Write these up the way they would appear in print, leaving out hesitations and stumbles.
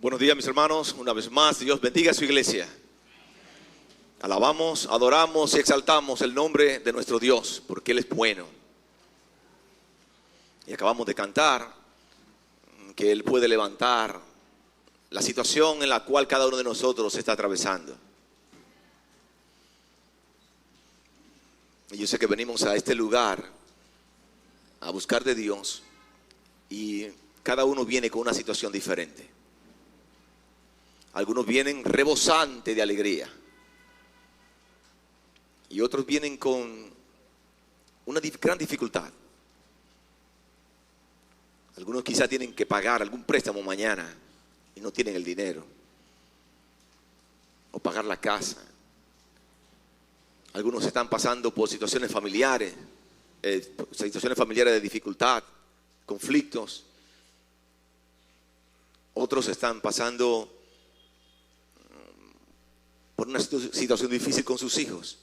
Buenos días, mis hermanos. Una vez más, Dios bendiga a su iglesia. Alabamos, adoramos y exaltamos el nombre de nuestro Dios, porque Él es bueno. Y acabamos de cantar que Él puede levantar la situación en la cual cada uno de nosotros está atravesando. Y yo sé que venimos a este lugar a buscar de Dios y cada uno viene con una situación diferente. Algunos vienen rebosantes de alegría y otros vienen con una gran dificultad. Algunos quizás tienen que pagar algún préstamo mañana y no tienen el dinero, o pagar la casa. Algunos están pasando por situaciones familiares de dificultad, conflictos. Otros están pasando por una situación difícil con sus hijos.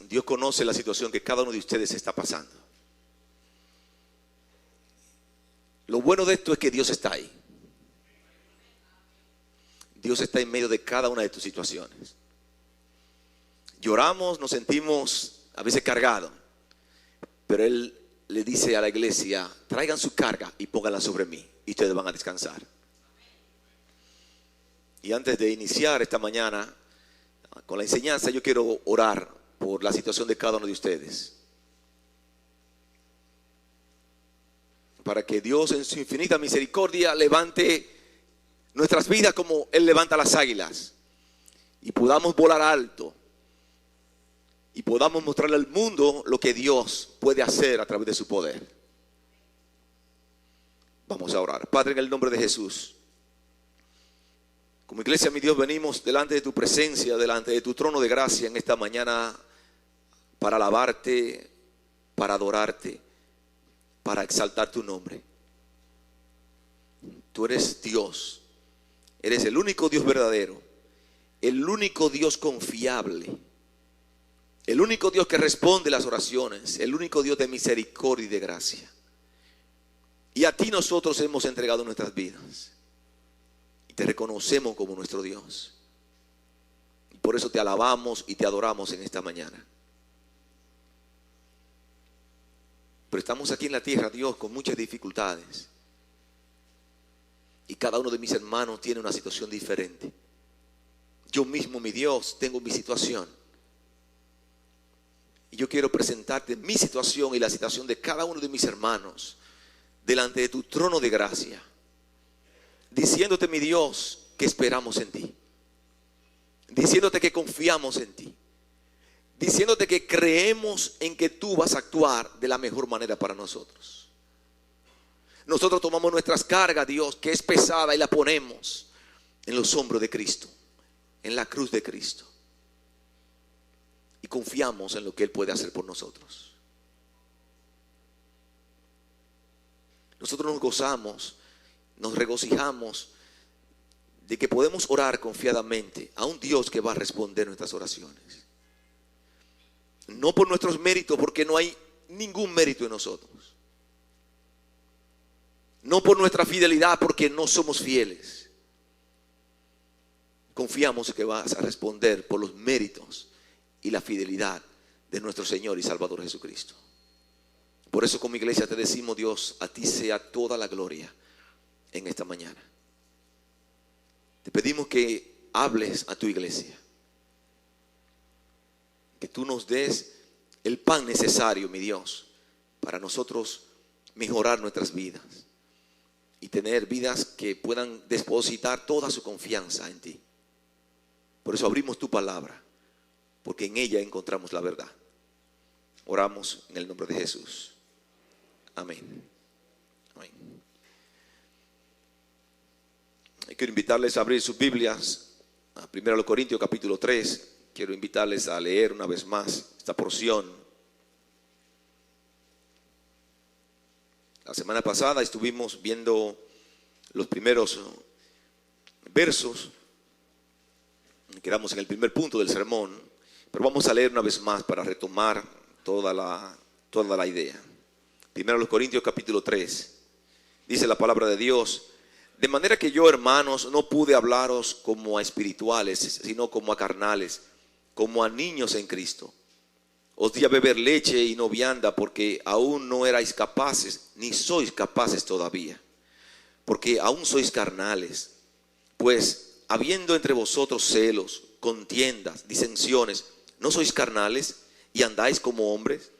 Dios conoce la situación que cada uno de ustedes está pasando. Lo bueno de esto es que Dios está ahí. Dios está en medio de cada una de tus situaciones. Lloramos, nos sentimos a veces cargados, pero Él le dice a la iglesia: traigan su carga y pónganla sobre mí y ustedes van a descansar. Y antes de iniciar esta mañana con la enseñanza, yo quiero orar por la situación de cada uno de ustedes, para que Dios en su infinita misericordia levante nuestras vidas como Él levanta las águilas y podamos volar alto y podamos mostrarle al mundo lo que Dios puede hacer a través de su poder. Vamos a orar. Padre, en el nombre de Jesús, como iglesia, mi Dios, venimos delante de tu presencia, delante de tu trono de gracia en esta mañana para alabarte, para adorarte, para exaltar tu nombre. Tú eres Dios, eres el único Dios verdadero, el único Dios confiable, el único Dios que responde las oraciones, el único Dios de misericordia y de gracia. Y a ti nosotros hemos entregado nuestras vidas y te reconocemos como nuestro Dios. Y por eso te alabamos y te adoramos en esta mañana. Pero estamos aquí en la tierra, Dios, con muchas dificultades. Y cada uno de mis hermanos tiene una situación diferente. Yo mismo, mi Dios, tengo mi situación. Y yo quiero presentarte mi situación y la situación de cada uno de mis hermanos delante de tu trono de gracia, diciéndote, mi Dios, que esperamos en ti, diciéndote que confiamos en ti, diciéndote que creemos en que tú vas a actuar de la mejor manera para nosotros. Nosotros tomamos nuestras cargas, Dios, que es pesada, y la ponemos en los hombros de Cristo, en la cruz de Cristo. Y confiamos en lo que Él puede hacer por nosotros. Nosotros nos gozamos, nos regocijamos de que podemos orar confiadamente a un Dios que va a responder nuestras oraciones. No por nuestros méritos, porque no hay ningún mérito en nosotros. No por nuestra fidelidad, porque no somos fieles. Confiamos que vas a responder por los méritos y la fidelidad de nuestro Señor y Salvador Jesucristo. Por eso, como iglesia, te decimos, Dios, a ti sea toda la gloria en esta mañana. Te pedimos que hables a tu iglesia, que tú nos des el pan necesario, mi Dios, para nosotros mejorar nuestras vidas y tener vidas que puedan depositar toda su confianza en ti. Por eso abrimos tu palabra, porque en ella encontramos la verdad. Oramos en el nombre de Jesús. Amén. Amén. Quiero invitarles a abrir sus Biblias a 1 Corintios capítulo 3. Quiero invitarles a leer una vez más esta porción. La semana pasada estuvimos viendo los primeros versos. Quedamos en el primer punto del sermón, pero vamos a leer una vez más para retomar toda la idea. Primero los Corintios capítulo 3. Dice la palabra de Dios: de manera que yo, hermanos, no pude hablaros como a espirituales, sino como a carnales, como a niños en Cristo. Os di a beber leche y no vianda, porque aún no erais capaces, ni sois capaces todavía, porque aún sois carnales. Pues habiendo entre vosotros celos, contiendas, disensiones, ¿no sois carnales y andáis como hombres?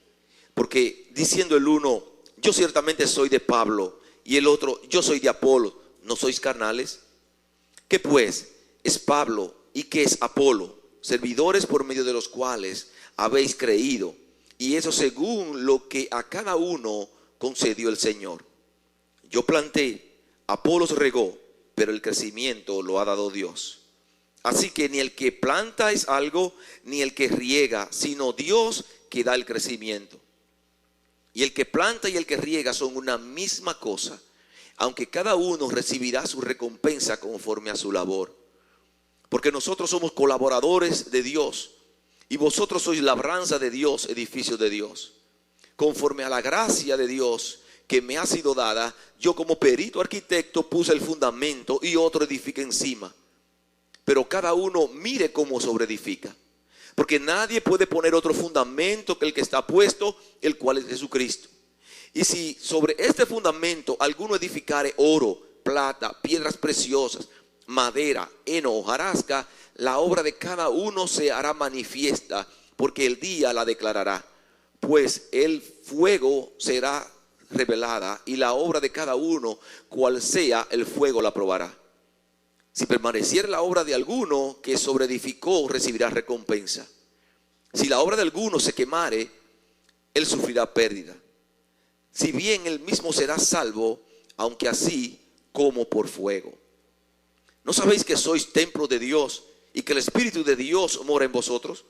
Porque diciendo el uno, yo ciertamente soy de Pablo, y el otro, yo soy de Apolo, ¿no sois carnales? ¿Qué pues es Pablo y qué es Apolo? Servidores por medio de los cuales habéis creído, y eso según lo que a cada uno concedió el Señor. Yo planté, Apolos regó, pero el crecimiento lo ha dado Dios. Así que ni el que planta es algo, ni el que riega, sino Dios que da el crecimiento. Y el que planta y el que riega son una misma cosa, aunque cada uno recibirá su recompensa conforme a su labor. Porque nosotros somos colaboradores de Dios, y vosotros sois labranza de Dios, edificio de Dios. Conforme a la gracia de Dios que me ha sido dada, yo como perito arquitecto puse el fundamento y otro edifica encima. Pero cada uno mire cómo sobreedifica. Porque nadie puede poner otro fundamento que el que está puesto, el cual es Jesucristo. Y si sobre este fundamento alguno edificare oro, plata, piedras preciosas, madera, heno, hojarasca, la obra de cada uno se hará manifiesta, porque el día la declarará. Pues el fuego será revelada, y la obra de cada uno, cual sea, el fuego la probará. Si permaneciera la obra de alguno que sobreedificó, recibirá recompensa. Si la obra de alguno se quemare, él sufrirá pérdida. Si bien él mismo será salvo, aunque así como por fuego. ¿No sabéis que sois templo de Dios y que el Espíritu de Dios mora en vosotros?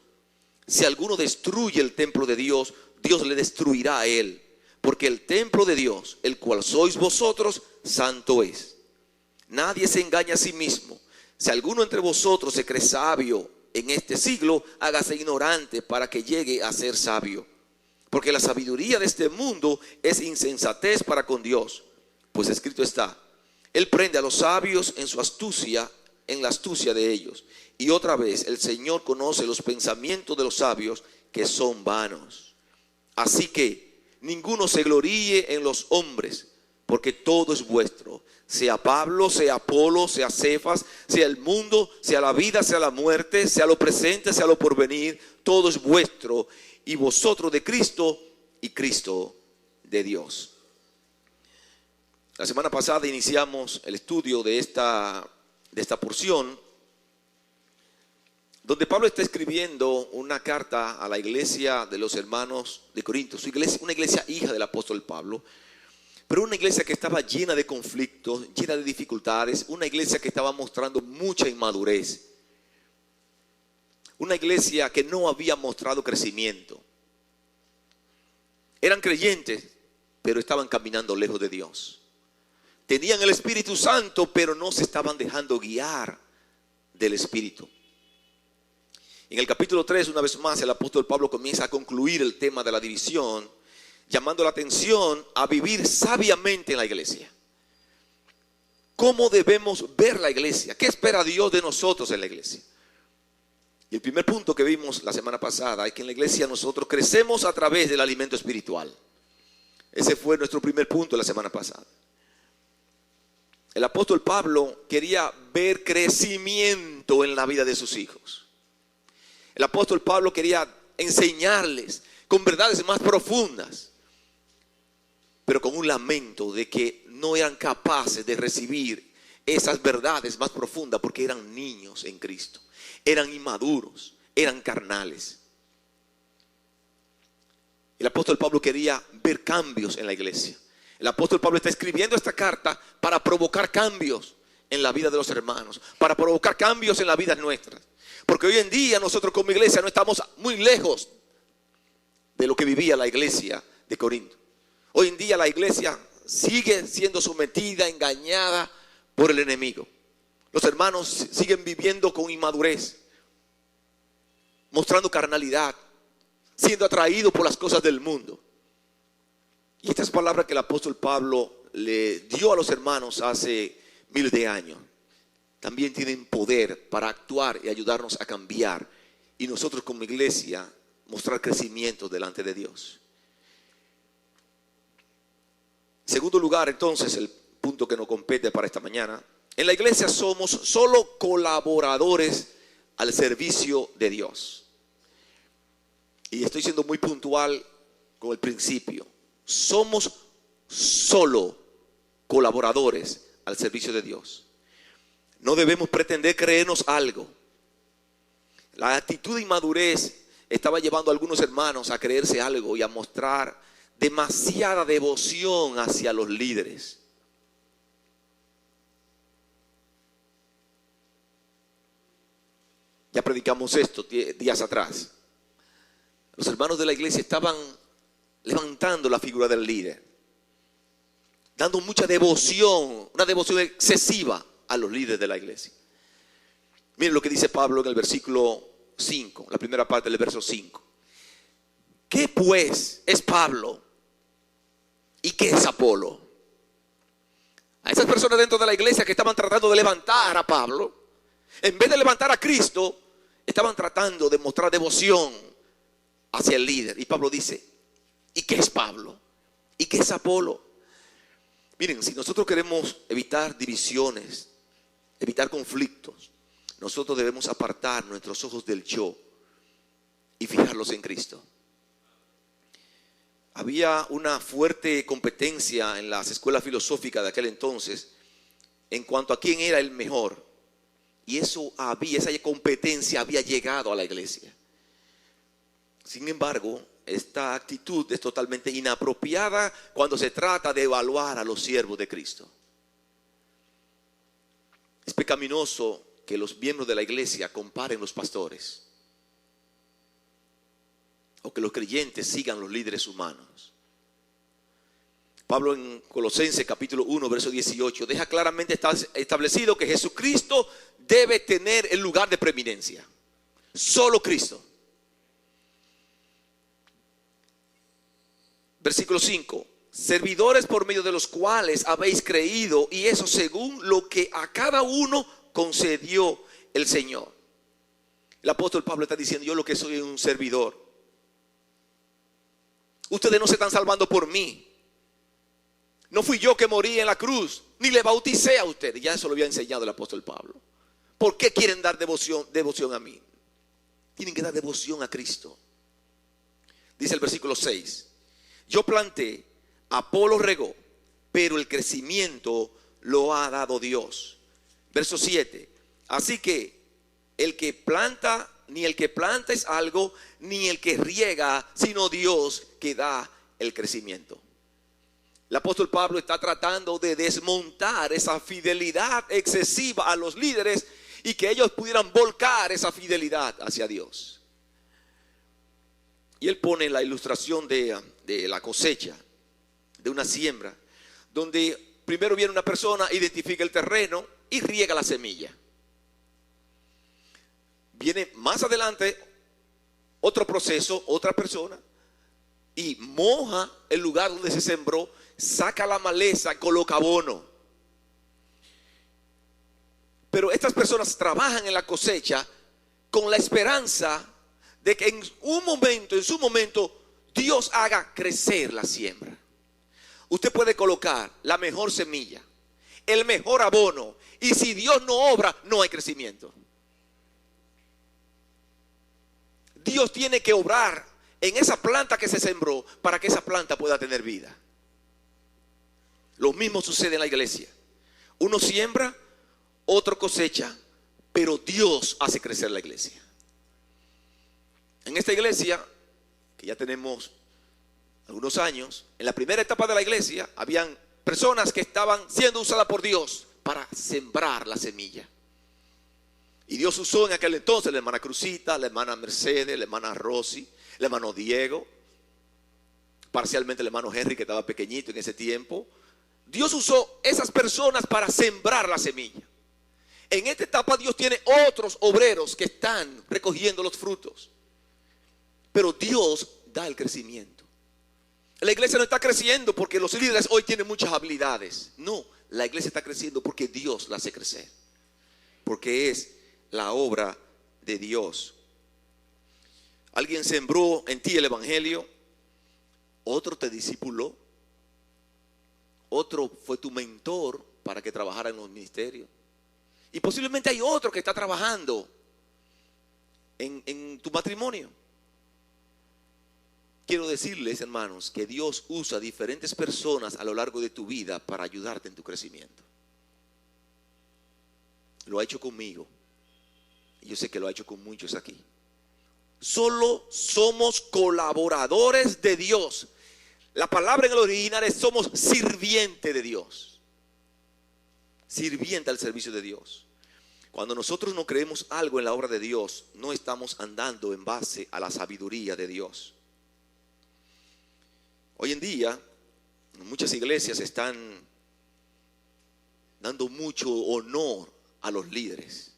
Si alguno destruye el templo de Dios, Dios le destruirá a él. Porque el templo de Dios, el cual sois vosotros, santo es. Nadie se engaña a sí mismo. Si alguno entre vosotros se cree sabio en este siglo, hágase ignorante para que llegue a ser sabio. Porque la sabiduría de este mundo es insensatez para con Dios. Pues escrito está: Él prende a los sabios en su astucia, en la astucia de ellos. Y otra vez, el Señor conoce los pensamientos de los sabios, que son vanos. Así que ninguno se gloríe en los hombres, porque todo es vuestro. Sea Pablo, sea Apolo, sea Cefas, sea el mundo, sea la vida, sea la muerte, sea lo presente, sea lo porvenir, todo es vuestro, y vosotros de Cristo, y Cristo de Dios. La semana pasada iniciamos el estudio de esta porción, donde Pablo está escribiendo una carta a la iglesia de los hermanos de Corinto, una iglesia hija del apóstol Pablo, pero una iglesia que estaba llena de conflictos, llena de dificultades, una iglesia que estaba mostrando mucha inmadurez, una iglesia que no había mostrado crecimiento. Eran creyentes, pero estaban caminando lejos de Dios. Tenían el Espíritu Santo, pero no se estaban dejando guiar del Espíritu. En el capítulo 3, una vez más, el apóstol Pablo comienza a concluir el tema de la división, llamando la atención a vivir sabiamente en la iglesia. ¿Cómo debemos ver la iglesia? ¿Qué espera Dios de nosotros en la iglesia? Y el primer punto que vimos la semana pasada es que en la iglesia nosotros crecemos a través del alimento espiritual. Ese fue nuestro primer punto la semana pasada. El apóstol Pablo quería ver crecimiento en la vida de sus hijos. El apóstol Pablo quería enseñarles con verdades más profundas, pero con un lamento de que no eran capaces de recibir esas verdades más profundas porque eran niños en Cristo, eran inmaduros, eran carnales. El apóstol Pablo quería ver cambios en la iglesia. El apóstol Pablo está escribiendo esta carta para provocar cambios en la vida de los hermanos, para provocar cambios en la vida nuestra. Porque hoy en día nosotros como iglesia no estamos muy lejos de lo que vivía la iglesia de Corinto. Hoy en día la iglesia sigue siendo sometida, engañada por el enemigo. Los hermanos siguen viviendo con inmadurez, mostrando carnalidad, siendo atraídos por las cosas del mundo. Y estas palabras que el apóstol Pablo le dio a los hermanos hace miles de años, también tienen poder para actuar y ayudarnos a cambiar. Y nosotros como iglesia mostrar crecimiento delante de Dios. En segundo lugar, entonces, el punto que nos compete para esta mañana. En la iglesia somos solo colaboradores al servicio de Dios. Y estoy siendo muy puntual con el principio. Somos solo colaboradores al servicio de Dios. No debemos pretender creernos algo. La actitud de inmadurez estaba llevando a algunos hermanos a creerse algo y a mostrar demasiada devoción hacia los líderes. Ya predicamos esto días atrás. Los hermanos de la iglesia estaban levantando la figura del líder, dando mucha devoción, una devoción excesiva a los líderes de la iglesia. Miren lo que dice Pablo en el versículo 5, la primera parte del verso 5. ¿Qué pues es Pablo y qué es Apolo? A esas personas dentro de la iglesia que estaban tratando de levantar a Pablo, en vez de levantar a Cristo, estaban tratando de mostrar devoción hacia el líder. Y Pablo dice, ¿y qué es Pablo? ¿Y qué es Apolo? Miren, si nosotros queremos evitar divisiones, evitar conflictos, nosotros debemos apartar nuestros ojos del yo y fijarlos en Cristo. Había una fuerte competencia en las escuelas filosóficas de aquel entonces en cuanto a quién era el mejor. Y esa competencia había llegado a la iglesia. Sin embargo, esta actitud es totalmente inapropiada cuando se trata de evaluar a los siervos de Cristo. Es pecaminoso que los miembros de la iglesia comparen los pastores o que los creyentes sigan los líderes humanos. Pablo en Colosenses capítulo 1 verso 18 deja claramente establecido que Jesucristo debe tener el lugar de preeminencia. Solo Cristo. Versículo 5. Servidores por medio de los cuales habéis creído, y eso según lo que a cada uno concedió el Señor. El apóstol Pablo está diciendo, yo lo que soy es un servidor. Ustedes no se están salvando por mí. No fui yo que morí en la cruz, ni le bauticé a ustedes. Ya eso lo había enseñado el apóstol Pablo. ¿Por qué quieren dar devoción a mí? Tienen que dar devoción a Cristo. Dice el versículo 6. Yo planté, Apolo regó, pero el crecimiento lo ha dado Dios. Verso 7. Así que el que planta, ni el que planta es algo, ni el que riega, sino Dios que da el crecimiento. El apóstol Pablo está tratando de desmontar esa fidelidad excesiva a los líderes y que ellos pudieran volcar esa fidelidad hacia Dios. Y él pone la ilustración de la cosecha, de una siembra, donde primero viene una persona, identifica el terreno y riega la semilla. Viene más adelante otro proceso, otra persona, y moja el lugar donde se sembró, saca la maleza, coloca abono. Pero estas personas trabajan en la cosecha con la esperanza de que en su momento, Dios haga crecer la siembra. Usted puede colocar la mejor semilla, el mejor abono, y si Dios no obra, no hay crecimiento. Dios tiene que obrar en esa planta que se sembró para que esa planta pueda tener vida. Lo mismo sucede en la iglesia. Uno siembra, otro cosecha, pero Dios hace crecer la iglesia. En esta iglesia, que ya tenemos algunos años, en la primera etapa de la iglesia, habían personas que estaban siendo usadas por Dios para sembrar la semilla. Y Dios usó en aquel entonces la hermana Cruzita, la hermana Mercedes, la hermana Rosy, el hermano Diego, parcialmente el hermano Henry, que estaba pequeñito en ese tiempo. Dios usó esas personas para sembrar la semilla. En esta etapa Dios tiene otros obreros que están recogiendo los frutos. pero Dios da el crecimiento. La iglesia no está creciendo porque los líderes hoy tienen muchas habilidades. No, la iglesia está creciendo porque Dios la hace crecer. Porque es la obra de Dios. Alguien sembró en ti el evangelio, otro te discipuló, otro fue tu mentor para que trabajara en los ministerios. Y posiblemente hay otro que está trabajando en tu matrimonio. Quiero decirles, hermanos, que Dios usa diferentes personas a lo largo de tu vida para ayudarte en tu crecimiento. Lo ha hecho conmigo. Y yo sé que lo ha hecho con muchos aquí. Solo somos colaboradores de Dios. La palabra en el original es somos sirviente de Dios. Sirviente al servicio de Dios. Cuando nosotros no creemos algo en la obra de Dios, no estamos andando en base a la sabiduría de Dios. Hoy en día, muchas iglesias están dando mucho honor a los líderes,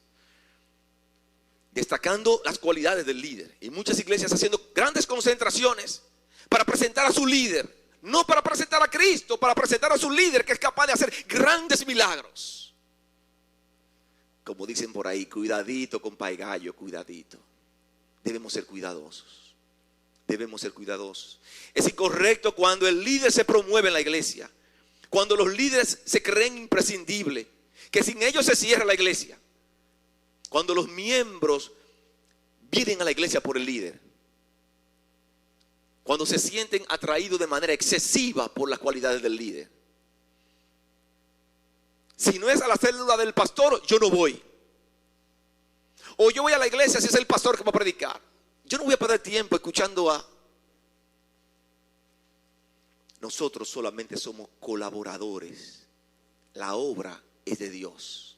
destacando las cualidades del líder. Y muchas iglesias haciendo grandes concentraciones para presentar a su líder, no para presentar a Cristo, para presentar a su líder que es capaz de hacer grandes milagros. Como dicen por ahí, cuidadito con paigallo, cuidadito. Debemos ser cuidadosos. Debemos ser cuidadosos. Es incorrecto cuando el líder se promueve en la iglesia, cuando los líderes se creen imprescindibles, que sin ellos se cierra la iglesia, cuando los miembros vienen a la iglesia por el líder, cuando se sienten atraídos de manera excesiva por las cualidades del líder. Si no es a la célula del pastor, yo no voy. O yo voy a la iglesia si es el pastor que va a predicar. Yo no voy a perder tiempo escuchando a... Nosotros solamente somos colaboradores. La obra es de Dios.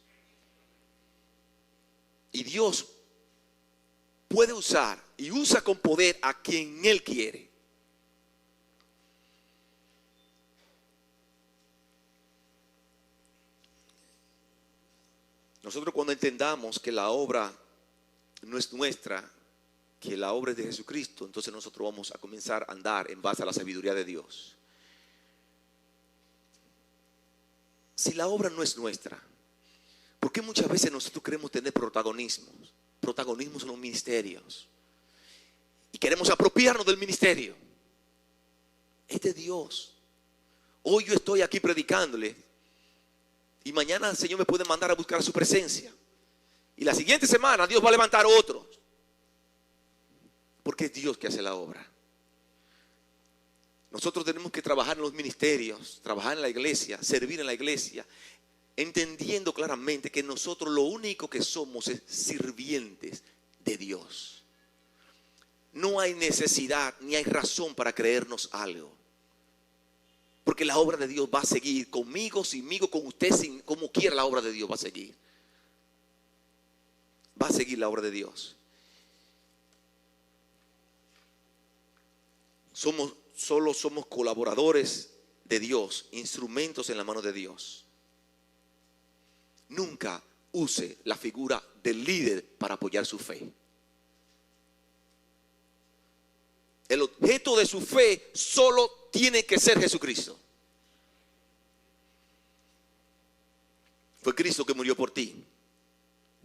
Y Dios puede usar y usa con poder a quien Él quiere. Nosotros cuando entendamos que la obra no es nuestra, que la obra es de Jesucristo, entonces nosotros vamos a comenzar a andar en base a la sabiduría de Dios. Si la obra no es nuestra, ¿por qué muchas veces nosotros queremos tener protagonismos en los ministerios? Y queremos apropiarnos del ministerio. Es de Dios. Hoy yo estoy aquí predicándole y mañana el Señor me puede mandar a buscar su presencia. Y la siguiente semana Dios va a levantar otros. Porque es Dios que hace la obra. Nosotros tenemos que trabajar en los ministerios, trabajar en la iglesia, servir en la iglesia, entendiendo claramente que nosotros lo único que somos es sirvientes de Dios. No hay necesidad ni hay razón para creernos algo. Porque la obra de Dios va a seguir conmigo, sinmigo, con usted, sin, como quiera la obra de Dios va a seguir. Va a seguir la obra de Dios. Solo somos colaboradores de Dios, instrumentos en la mano de Dios. Nunca use la figura del líder para apoyar su fe. El objeto de su fe solo tiene que ser Jesucristo. Fue Cristo que murió por ti.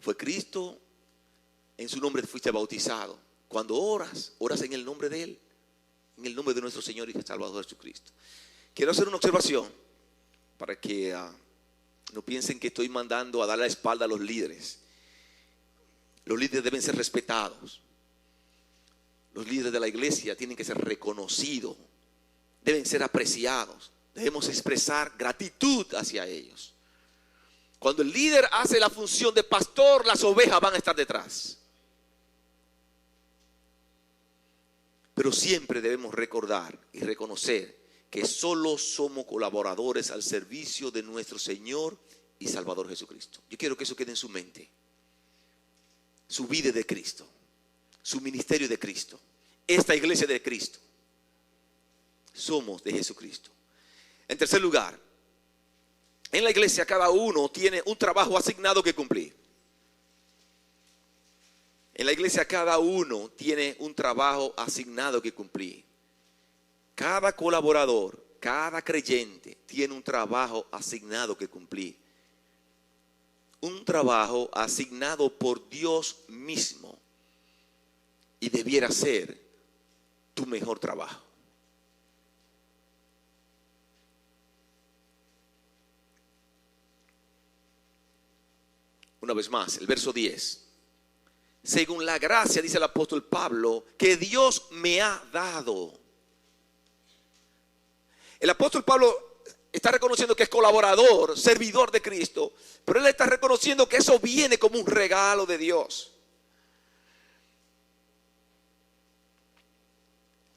Fue Cristo, en su nombre fuiste bautizado. Cuando oras en el nombre de Él. En el nombre de nuestro Señor y Salvador Jesucristo. Quiero hacer una observación para que no piensen que estoy mandando a dar la espalda a los líderes. Los líderes deben ser respetados. Los líderes de la iglesia tienen que ser reconocidos. Deben ser apreciados. Debemos expresar gratitud hacia ellos. Cuando el líder hace la función de pastor, las ovejas van a estar detrás. Pero siempre debemos recordar y reconocer que solo somos colaboradores al servicio de nuestro Señor y Salvador Jesucristo. Yo quiero que eso quede en su mente. Su vida es de Cristo. Su ministerio es de Cristo. Esta iglesia es de Cristo. Somos de Jesucristo. En tercer lugar, en la iglesia cada uno tiene un trabajo asignado que cumplir. En la iglesia cada uno tiene un trabajo asignado que cumplir. Cada colaborador, cada creyente tiene un trabajo asignado que cumplir. Un trabajo asignado por Dios mismo. Y debiera ser tu mejor trabajo. Una vez más, el verso 10. Según la gracia, dice el apóstol Pablo, que Dios me ha dado. El apóstol Pablo está reconociendo que es colaborador, servidor de Cristo, pero él está reconociendo que eso viene como un regalo de Dios.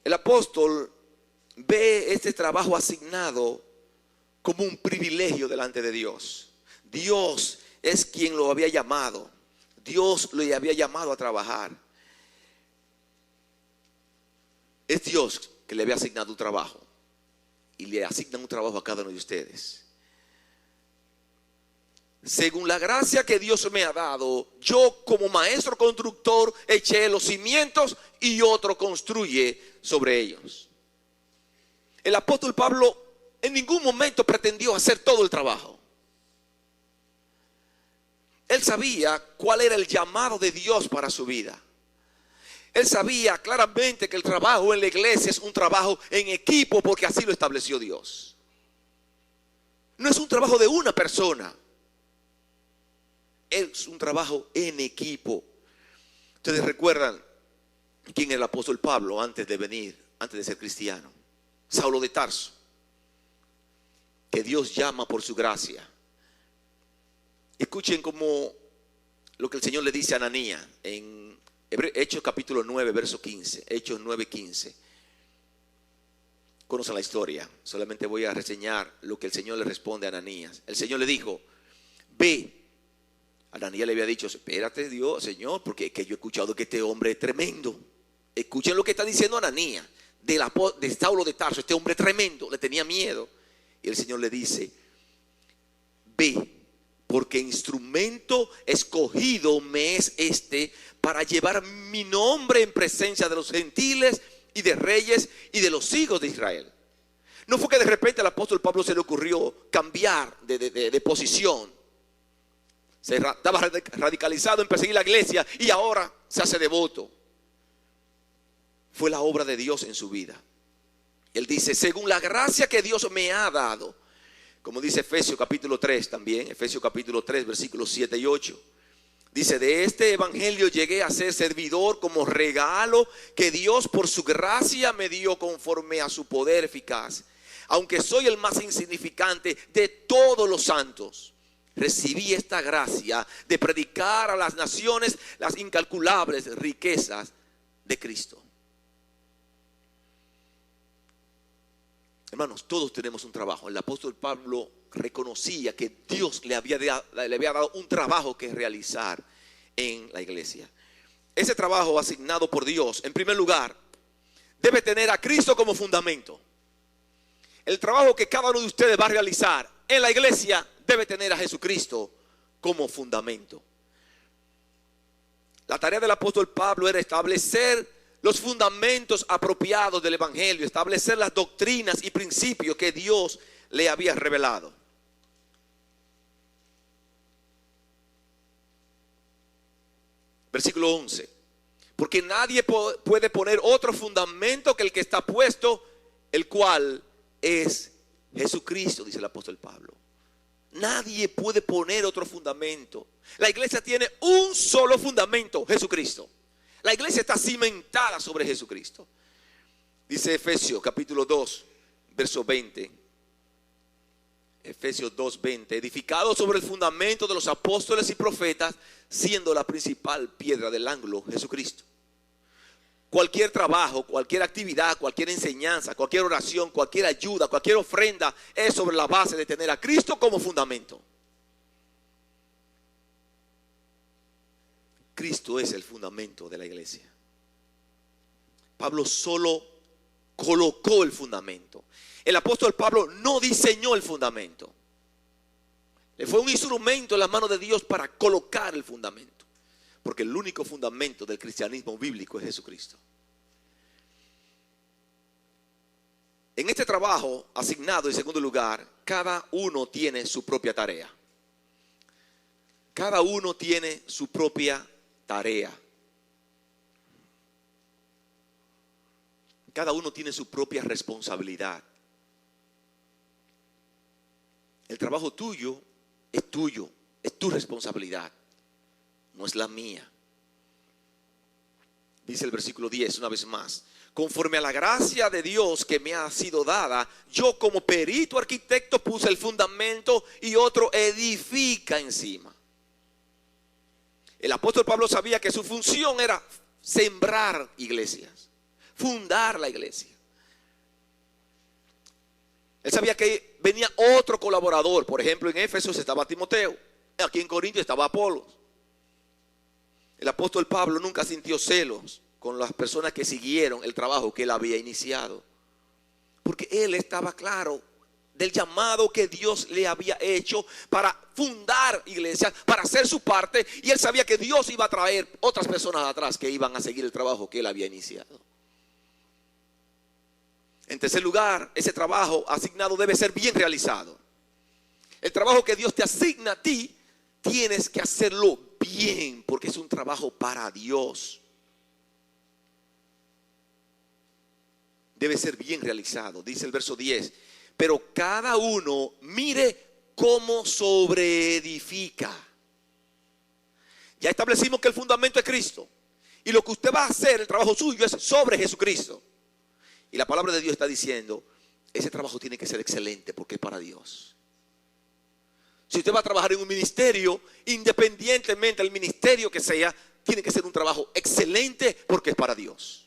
El apóstol ve este trabajo asignado como un privilegio delante de Dios. Dios es quien lo había llamado. Dios le había llamado a trabajar. Es Dios que le había asignado un trabajo. Y le asigna un trabajo a cada uno de ustedes. Según la gracia que Dios me ha dado, yo como maestro constructor eché los cimientos y otro construye sobre ellos. El apóstol Pablo en ningún momento pretendió hacer todo el trabajo. Él sabía cuál era el llamado de Dios para su vida. Él sabía claramente que el trabajo en la iglesia es un trabajo en equipo porque así lo estableció Dios. No es un trabajo de una persona. Es un trabajo en equipo. Ustedes recuerdan quién era el apóstol Pablo antes de ser cristiano. Saulo de Tarso, que Dios llama por su gracia. Escuchen como lo que el Señor le dice a Ananías en Hechos capítulo 9, verso 15. Hechos 9, 15. Conocen la historia. Solamente voy a reseñar lo que el Señor le responde a Ananías. El Señor le dijo, ve. Ananías le había dicho, espérate Dios, Señor, porque es que yo he escuchado que este hombre es tremendo. Escuchen lo que está diciendo Ananías de Saulo de Tarso. Este hombre tremendo, le tenía miedo. Y el Señor le dice, ve, porque instrumento escogido me es este para llevar mi nombre en presencia de los gentiles y de reyes y de los hijos de Israel. No fue que de repente al apóstol Pablo se le ocurrió cambiar de posición. Estaba radicalizado en perseguir la iglesia y ahora se hace devoto. Fue la obra de Dios en su vida. Él dice, según la gracia que Dios me ha dado. Como dice Efesios capítulo 3 también, Efesios capítulo 3 versículos 7 y 8. Dice, de este evangelio llegué a ser servidor como regalo que Dios por su gracia me dio conforme a su poder eficaz. Aunque soy el más insignificante de todos los santos, recibí esta gracia de predicar a las naciones las incalculables riquezas de Cristo. Hermanos, todos tenemos un trabajo. El apóstol Pablo reconocía que Dios le había dado un trabajo que realizar en la iglesia. Ese trabajo asignado por Dios, en primer lugar, debe tener a Cristo como fundamento. El trabajo que cada uno de ustedes va a realizar en la iglesia debe tener a Jesucristo como fundamento. La tarea del apóstol Pablo era establecer los fundamentos apropiados del evangelio, establecer las doctrinas y principios que Dios le había revelado. Versículo 11. Porque nadie puede poner otro fundamento que el que está puesto, el cual es Jesucristo, dice el apóstol Pablo. Nadie puede poner otro fundamento. La iglesia tiene un solo fundamento, Jesucristo. La iglesia está cimentada sobre Jesucristo. Dice Efesios capítulo 2, verso 20. Efesios 2, 20. Edificado sobre el fundamento de los apóstoles y profetas, siendo la principal piedra del ángulo Jesucristo. Cualquier trabajo, cualquier actividad, cualquier enseñanza, cualquier oración, cualquier ayuda, cualquier ofrenda es sobre la base de tener a Cristo como fundamento. Cristo es el fundamento de la iglesia. Pablo solo colocó el fundamento. El apóstol Pablo no diseñó el fundamento. Le fue un instrumento en las manos de Dios para colocar el fundamento. Porque el único fundamento del cristianismo bíblico es Jesucristo. En este trabajo asignado, en segundo lugar, cada uno tiene su propia tarea. Cada uno tiene su propia tarea. Cada uno tiene su propia responsabilidad. El trabajo tuyo, es tu responsabilidad, no es la mía. Dice el versículo 10 una vez más: conforme a la gracia de Dios que me ha sido dada, yo como perito arquitecto puse el fundamento y otro edifica encima. El apóstol Pablo sabía que su función era sembrar iglesias, fundar la iglesia. Él sabía que venía otro colaborador. Por ejemplo, en Éfeso estaba Timoteo, aquí en Corintios estaba Apolos. El apóstol Pablo nunca sintió celos con las personas que siguieron el trabajo que él había iniciado, porque él estaba claro del llamado que Dios le había hecho para fundar iglesias, para hacer su parte, y él sabía que Dios iba a traer otras personas atrás que iban a seguir el trabajo que él había iniciado. En tercer lugar, ese trabajo asignado debe ser bien realizado. El trabajo que Dios te asigna a ti, tienes que hacerlo bien, porque es un trabajo para Dios. Debe ser bien realizado. Dice el verso 10: pero cada uno mire cómo sobreedifica. Ya establecimos que el fundamento es Cristo, y lo que usted va a hacer, el trabajo suyo, es sobre Jesucristo. Y la palabra de Dios está diciendo: ese trabajo tiene que ser excelente porque es para Dios. Si usted va a trabajar en un ministerio, independientemente del ministerio que sea, tiene que ser un trabajo excelente porque es para Dios.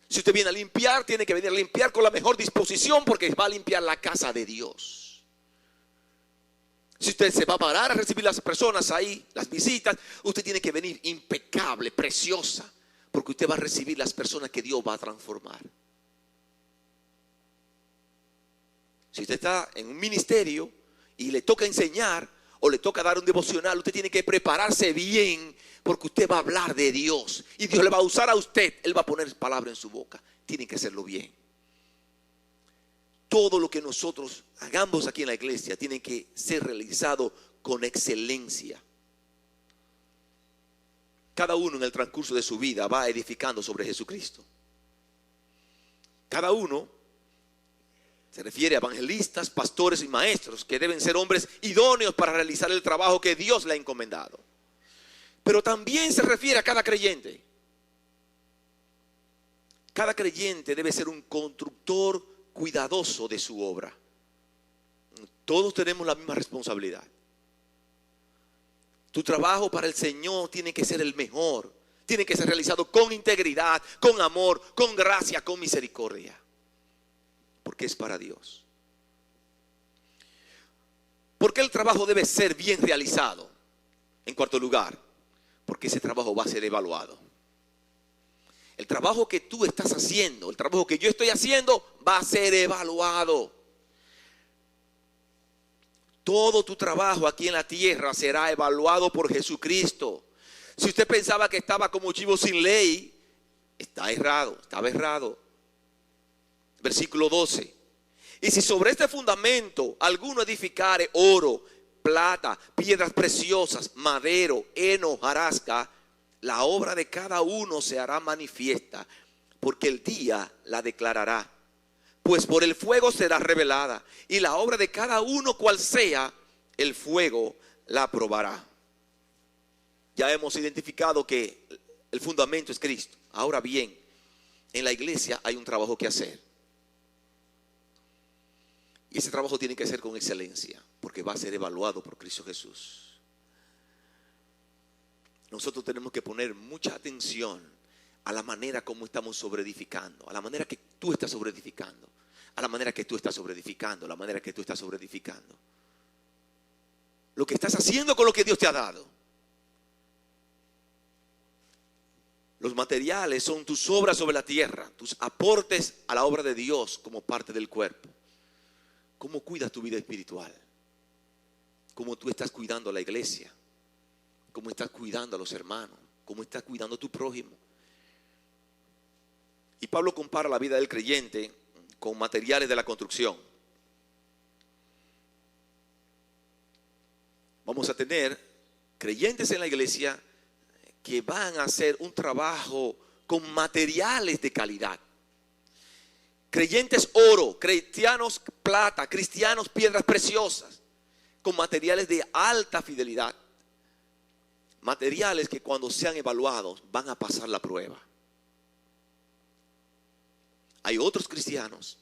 Si usted viene a limpiar, tiene que venir a limpiar con la mejor disposición porque va a limpiar la casa de Dios. Si usted se va a parar a recibir las personas ahí, las visitas, usted tiene que venir impecable, preciosa, porque usted va a recibir las personas que Dios va a transformar. Si usted está en un ministerio y le toca enseñar o le toca dar un devocional, usted tiene que prepararse bien, porque usted va a hablar de Dios y Dios le va a usar a usted. Él va a poner palabra en su boca. Tiene que hacerlo bien. Todo lo que nosotros hagamos aquí en la iglesia tiene que ser realizado con excelencia. Cada uno en el transcurso de su vida va edificando sobre Jesucristo. Cada uno se refiere a evangelistas, pastores y maestros, que deben ser hombres idóneos para realizar el trabajo que Dios le ha encomendado. Pero también se refiere a cada creyente. Cada creyente debe ser un constructor cuidadoso de su obra. Todos tenemos la misma responsabilidad. Tu trabajo para el Señor tiene que ser el mejor. Tiene que ser realizado con integridad, con amor, con gracia, con misericordia. Porque es para Dios. ¿Por qué el trabajo debe ser bien realizado? En cuarto lugar, porque ese trabajo va a ser evaluado. El trabajo que tú estás haciendo, el trabajo que yo estoy haciendo, va a ser evaluado. Todo tu trabajo aquí en la tierra será evaluado por Jesucristo. Si usted pensaba que estaba como chivo sin ley, estaba errado. Versículo 12. Y si sobre este fundamento alguno edificare oro, plata, piedras preciosas, madero, heno, hojarasca, la obra de cada uno se hará manifiesta, porque el día la declarará. Pues por el fuego será revelada, y la obra de cada uno cual sea, el fuego la probará. Ya hemos identificado que el fundamento es Cristo. Ahora bien, en la iglesia hay un trabajo que hacer. Y ese trabajo tiene que ser con excelencia, porque va a ser evaluado por Cristo Jesús. Nosotros tenemos que poner mucha atención a la manera como estamos sobreedificando, a la manera que tú estás sobreedificando, a la manera que tú estás sobreedificando, a la manera que tú estás sobreedificando. Lo que estás haciendo con lo que Dios te ha dado. Los materiales son tus obras sobre la tierra, tus aportes a la obra de Dios como parte del cuerpo. ¿Cómo cuidas tu vida espiritual? ¿Cómo tú estás cuidando a la iglesia? cómo estás cuidando a los hermanos, cómo estás cuidando a tu prójimo. Y Pablo compara la vida del creyente con materiales de la construcción. Vamos a tener creyentes en la iglesia que van a hacer un trabajo con materiales de calidad. Creyentes oro, cristianos plata, cristianos piedras preciosas, con materiales de alta fidelidad. Materiales que cuando sean evaluados van a pasar la prueba. Hay otros cristianos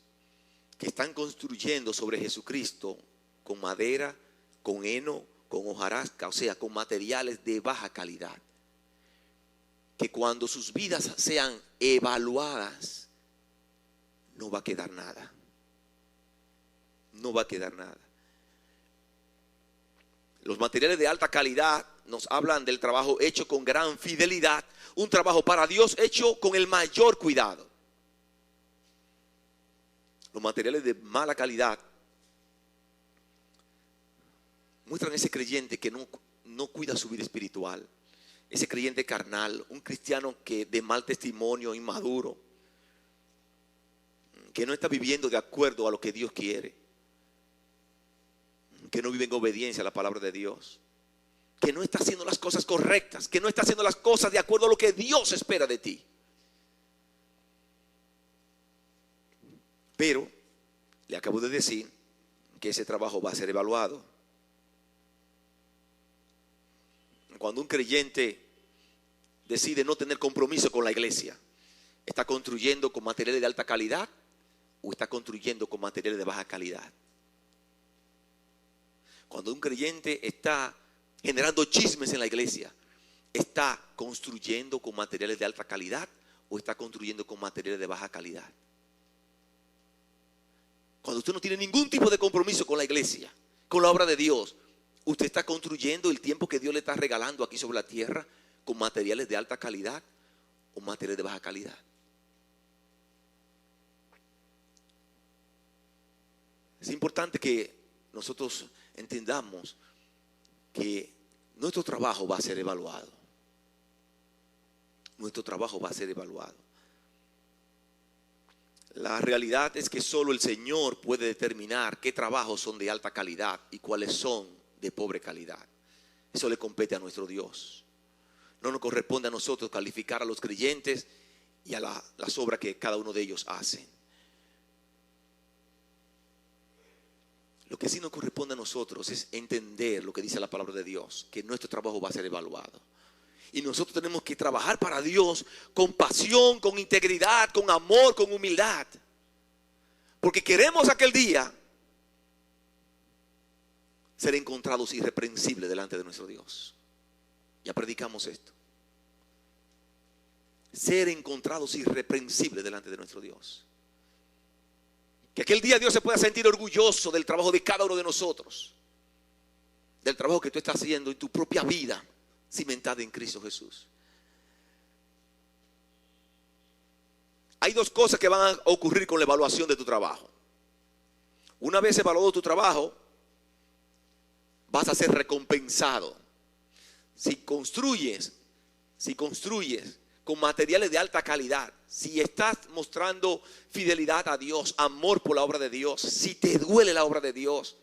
que están construyendo sobre Jesucristo con madera, con heno, con hojarasca, o sea, con materiales de baja calidad. Que cuando sus vidas sean evaluadas, no va a quedar nada. No va a quedar nada. Los materiales de alta calidad nos hablan del trabajo hecho con gran fidelidad, un trabajo para Dios hecho con el mayor cuidado. Los materiales de mala calidad muestran ese creyente que no cuida su vida espiritual, ese creyente carnal, un cristiano que de mal testimonio, inmaduro, que no está viviendo de acuerdo a lo que Dios quiere, que no vive en obediencia a la palabra de Dios, que no está haciendo las cosas correctas, que no está haciendo las cosas de acuerdo a lo que Dios espera de ti. Pero le acabo de decir que ese trabajo va a ser evaluado. Cuando un creyente decide no tener compromiso con la iglesia, ¿está construyendo con materiales de alta calidad o está construyendo con materiales de baja calidad? Cuando un creyente está generando chismes en la iglesia, ¿está construyendo con materiales de alta calidad o está construyendo con materiales de baja calidad? Cuando usted no tiene ningún tipo de compromiso con la iglesia, con la obra de Dios, usted está construyendo el tiempo que Dios le está regalando aquí sobre la tierra con materiales de alta calidad o materiales de baja calidad. Es importante que nosotros entendamos que nuestro trabajo va a ser evaluado. Nuestro trabajo va a ser evaluado. La realidad es que solo el Señor puede determinar qué trabajos son de alta calidad y cuáles son de pobre calidad. Eso le compete a nuestro Dios. No nos corresponde a nosotros calificar a los creyentes y a las obras que cada uno de ellos hacen. Lo que sí nos corresponde a nosotros es entender lo que dice la palabra de Dios, que nuestro trabajo va a ser evaluado. Y nosotros tenemos que trabajar para Dios con pasión, con integridad, con amor, con humildad. Porque queremos aquel día ser encontrados irreprensibles delante de nuestro Dios. Ya predicamos esto. Ser encontrados irreprensibles delante de nuestro Dios. Que aquel día Dios se pueda sentir orgulloso del trabajo de cada uno de nosotros. Del trabajo que tú estás haciendo en tu propia vida, cimentada en Cristo Jesús. Hay dos cosas que van a ocurrir con la evaluación de tu trabajo. Una vez evaluado tu trabajo, vas a ser recompensado. Si construyes con materiales de alta calidad, si estás mostrando fidelidad a Dios, amor por la obra de Dios, si te duele la obra de Dios,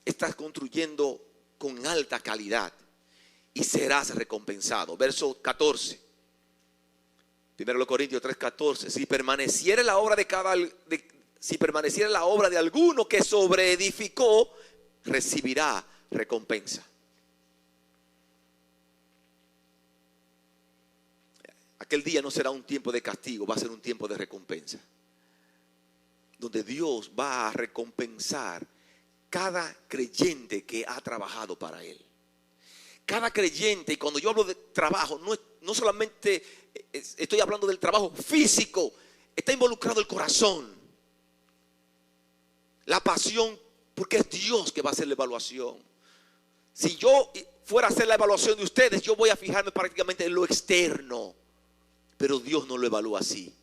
estás construyendo con alta calidad y serás recompensado. Verso 14. 1 Corintios 3:14. Si permaneciera la obra de alguno que sobreedificó, recibirá recompensa. Aquel día no será un tiempo de castigo, va a ser un tiempo de recompensa. Donde Dios va a recompensar cada creyente que ha trabajado para Él. Cada creyente, y cuando yo hablo de trabajo, no solamente estoy hablando del trabajo físico, está involucrado el corazón, la pasión, porque es Dios que va a hacer la evaluación. Si yo fuera a hacer la evaluación de ustedes, yo voy a fijarme prácticamente en lo externo, pero Dios no lo evalúa así.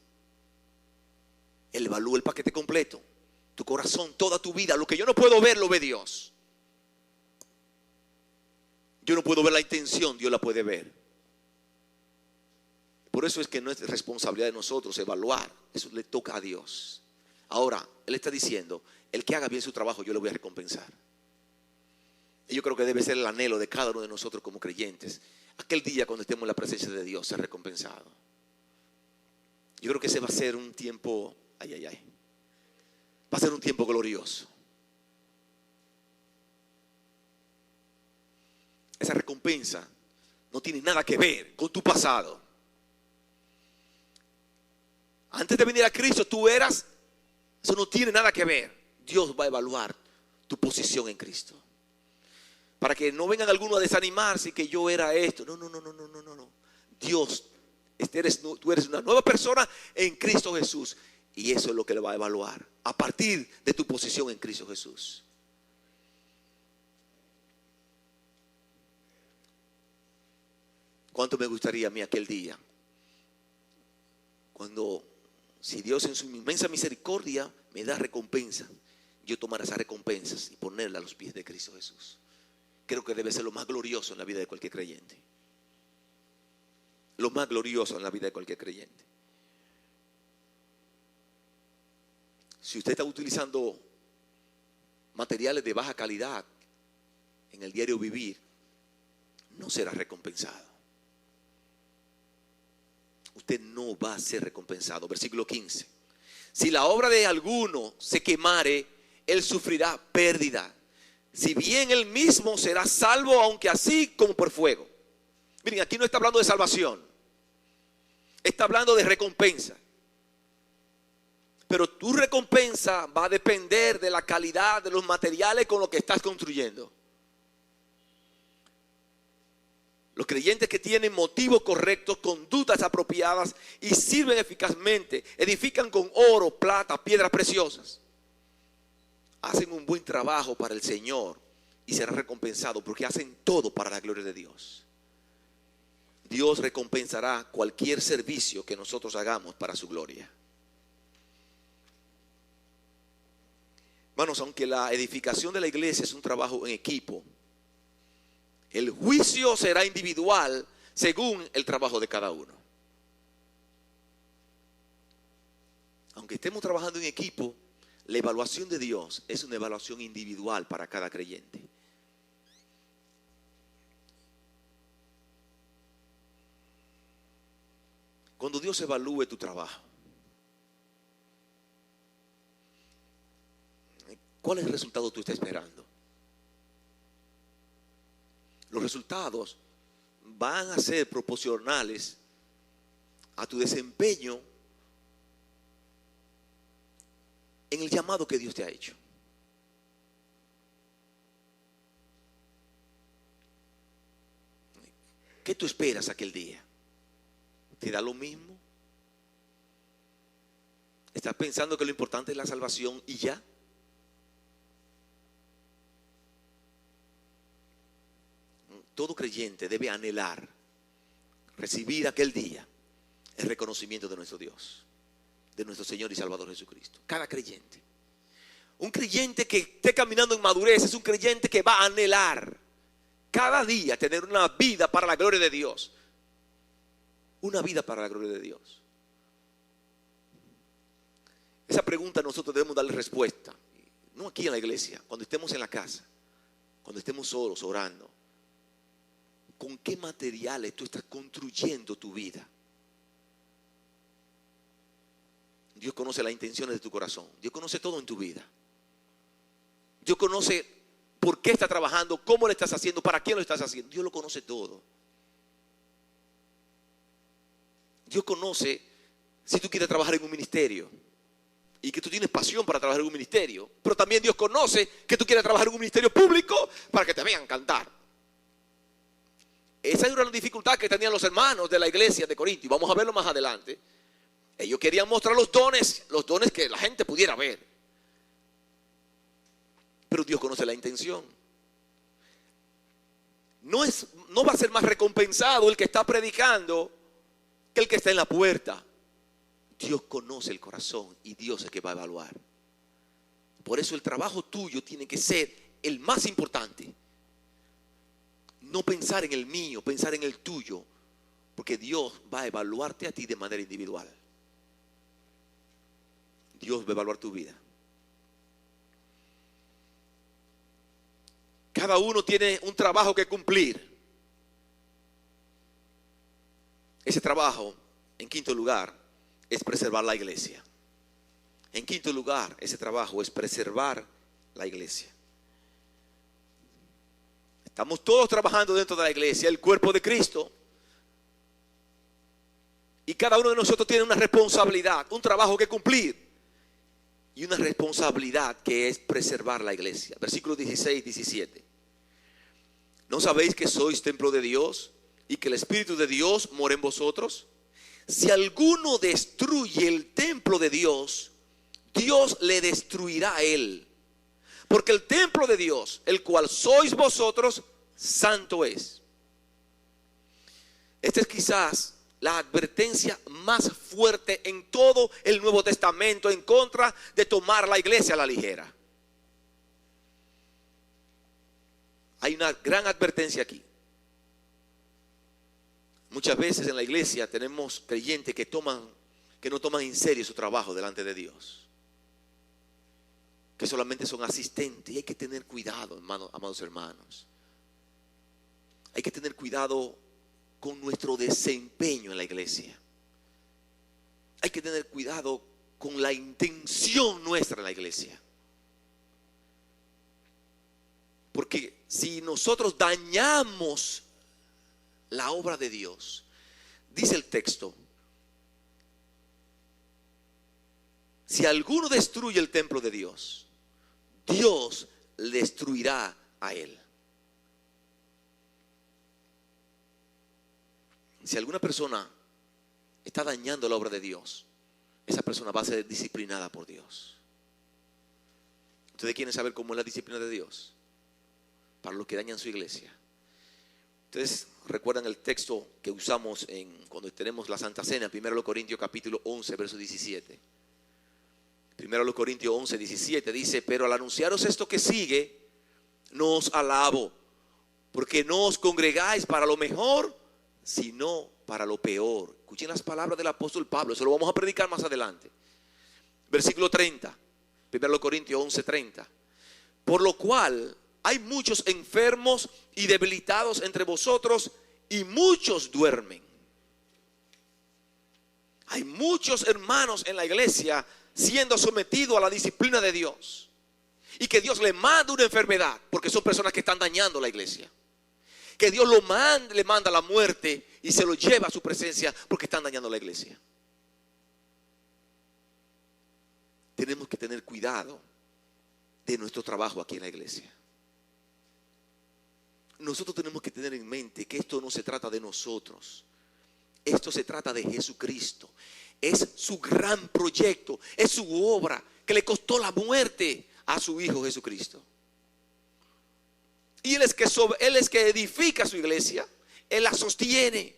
Él evalúa el paquete completo, tu corazón, toda tu vida. Lo que yo no puedo ver, lo ve Dios. Yo no puedo ver la intención, Dios la puede ver. Por eso es que no es responsabilidad de nosotros evaluar. Eso le toca a Dios. Ahora, Él está diciendo, el que haga bien su trabajo, yo le voy a recompensar. Y yo creo que debe ser el anhelo de cada uno de nosotros como creyentes. Aquel día cuando estemos en la presencia de Dios, ser recompensado. Yo creo que ese va a ser un tiempo, va a ser un tiempo glorioso. Esa recompensa no tiene nada que ver con tu pasado. Antes de venir a Cristo tú eras, eso no tiene nada que ver. Dios va a evaluar tu posición en Cristo. Para que no vengan algunos a desanimarse y que yo era esto. No. Dios, tú eres una nueva persona en Cristo Jesús. Y eso es lo que le va a evaluar. A partir de tu posición en Cristo Jesús. ¿Cuánto me gustaría a mí aquel día? Cuando, si Dios en su inmensa misericordia me da recompensa, yo tomar esas recompensas y ponerlas a los pies de Cristo Jesús. Creo que debe ser lo más glorioso en la vida de cualquier creyente. Lo más glorioso en la vida de cualquier creyente. Si usted está utilizando materiales de baja calidad en el diario vivir, no será recompensado. Usted no va a ser recompensado. Versículo 15. Si la obra de alguno se quemare, él sufrirá pérdida. Si bien él mismo será salvo, aunque así como por fuego. Miren, aquí no está hablando de salvación. Está hablando de recompensa. Pero tu recompensa va a depender de la calidad de los materiales con los que estás construyendo. Los creyentes que tienen motivos correctos, conductas apropiadas y sirven eficazmente, edifican con oro, plata, piedras preciosas. Hacen un buen trabajo para el Señor y serán recompensados porque hacen todo para la gloria de Dios. Dios recompensará cualquier servicio que nosotros hagamos para su gloria. Hermanos, aunque la edificación de la iglesia es un trabajo en equipo, el juicio será individual según el trabajo de cada uno. Aunque estemos trabajando en equipo, la evaluación de Dios es una evaluación individual para cada creyente. Cuando Dios evalúe tu trabajo, ¿cuál es el resultado que tú estás esperando? Los resultados van a ser proporcionales a tu desempeño en el llamado que Dios te ha hecho. ¿Qué tú esperas aquel día? ¿Te da lo mismo? ¿Estás pensando que lo importante es la salvación y ya? Todo creyente debe anhelar recibir aquel día el reconocimiento de nuestro Dios, de nuestro Señor y Salvador Jesucristo. Cada creyente. Un creyente que esté caminando en madurez es un creyente que va a anhelar cada día tener una vida para la gloria de Dios. Una vida para la gloria de Dios. Esa pregunta nosotros debemos darle respuesta. No aquí en la iglesia, cuando estemos en la casa, cuando estemos solos orando. ¿Con qué materiales tú estás construyendo tu vida? Dios conoce las intenciones de tu corazón. Dios conoce todo en tu vida. Dios conoce por qué estás trabajando, cómo lo estás haciendo, para quién lo estás haciendo. Dios lo conoce todo. Dios conoce si tú quieres trabajar en un ministerio y que tú tienes pasión para trabajar en un ministerio. Pero también Dios conoce que tú quieres trabajar en un ministerio público para que te vean cantar. Esa era una dificultad que tenían los hermanos de la iglesia de Corinto. Y vamos a verlo más adelante. Ellos querían mostrar los dones que la gente pudiera ver. Pero Dios conoce la intención. No va a ser más recompensado el que está predicando que el que está en la puerta. Dios conoce el corazón y Dios es el que va a evaluar. Por eso el trabajo tuyo tiene que ser el más importante. No pensar en el mío, pensar en el tuyo, porque Dios va a evaluarte a ti de manera individual. Dios va a evaluar tu vida. Cada uno tiene un trabajo que cumplir. Ese trabajo, en quinto lugar, es preservar la iglesia. En quinto lugar, ese trabajo es preservar la iglesia. Estamos todos trabajando dentro de la iglesia, el cuerpo de Cristo. Y cada uno de nosotros tiene una responsabilidad, un trabajo que cumplir. Y una responsabilidad que es preservar la iglesia. Versículos 16, 17. ¿No sabéis que sois templo de Dios y que el Espíritu de Dios mora en vosotros? Si alguno destruye el templo de Dios, Dios le destruirá a él. Porque el templo de Dios, el cual sois vosotros, santo es. Esta es quizás la advertencia más fuerte en todo el Nuevo Testamento en contra de tomar la iglesia a la ligera. Hay una gran advertencia aquí. Muchas veces en la iglesia tenemos creyentes que no toman en serio su trabajo delante de Dios, que solamente son asistentes. Y hay que tener cuidado, amados hermanos. Hay que tener cuidado con nuestro desempeño en la iglesia. Hay que tener cuidado con la intención nuestra en la iglesia. Porque si nosotros dañamos la obra de Dios, dice el texto, si alguno destruye el templo de Dios, Dios le destruirá a él. Si alguna persona está dañando la obra de Dios, esa persona va a ser disciplinada por Dios. ¿Ustedes quieren saber cómo es la disciplina de Dios? Para los que dañan su iglesia. Ustedes recuerdan el texto que usamos cuando tenemos la Santa Cena, 1 Corintios capítulo 11, verso 17. 1 Corintios 11, 17 dice: pero al anunciaros esto que sigue, no os alabo, porque no os congregáis para lo mejor, sino para lo peor. Escuchen las palabras del apóstol Pablo, eso lo vamos a predicar más adelante. Versículo 30, 1 Corintios 11, 30. Por lo cual hay muchos enfermos y debilitados entre vosotros, y muchos duermen. Hay muchos hermanos en la iglesia siendo sometidos a la disciplina de Dios, y que Dios le manda una enfermedad porque son personas que están dañando la iglesia. Que Dios le manda la muerte y se lo lleva a su presencia porque están dañando la iglesia. Tenemos que tener cuidado de nuestro trabajo aquí en la iglesia. Nosotros tenemos que tener en mente que esto no se trata de nosotros. Esto se trata de Jesucristo. Es su gran proyecto, es su obra que le costó la muerte a su Hijo Jesucristo. Y Él es que edifica su iglesia, Él la sostiene.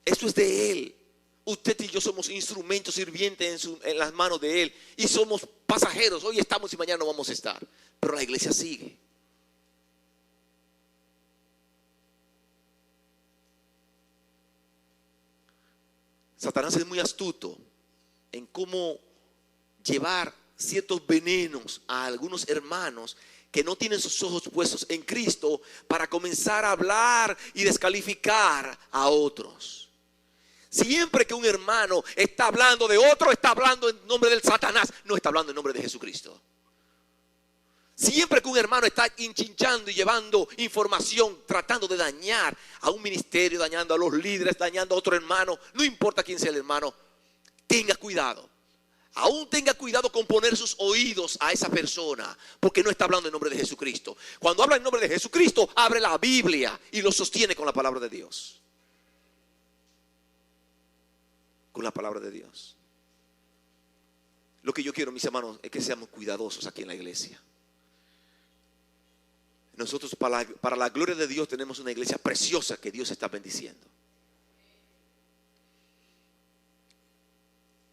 Esto es de Él. Usted y yo somos instrumentos sirvientes en las manos de Él. Y somos pasajeros. Hoy estamos y mañana no vamos a estar. Pero la iglesia sigue. Satanás es muy astuto en cómo llevar ciertos venenos a algunos hermanos que no tienen sus ojos puestos en Cristo, para comenzar a hablar y descalificar a otros. Siempre que un hermano está hablando de otro, está hablando en nombre del Satanás, no está hablando en nombre de Jesucristo. Siempre que un hermano está hinchinchando y llevando información, tratando de dañar a un ministerio, dañando a los líderes, dañando a otro hermano, no importa quién sea el hermano, tenga cuidado. Aún tenga cuidado con poner sus oídos a esa persona, porque no está hablando en nombre de Jesucristo. Cuando habla en nombre de Jesucristo, abre la Biblia y lo sostiene con la palabra de Dios. Con la palabra de Dios. Lo que yo quiero, mis hermanos, es que seamos cuidadosos aquí en la iglesia. Nosotros para la gloria de Dios tenemos una iglesia preciosa que Dios está bendiciendo.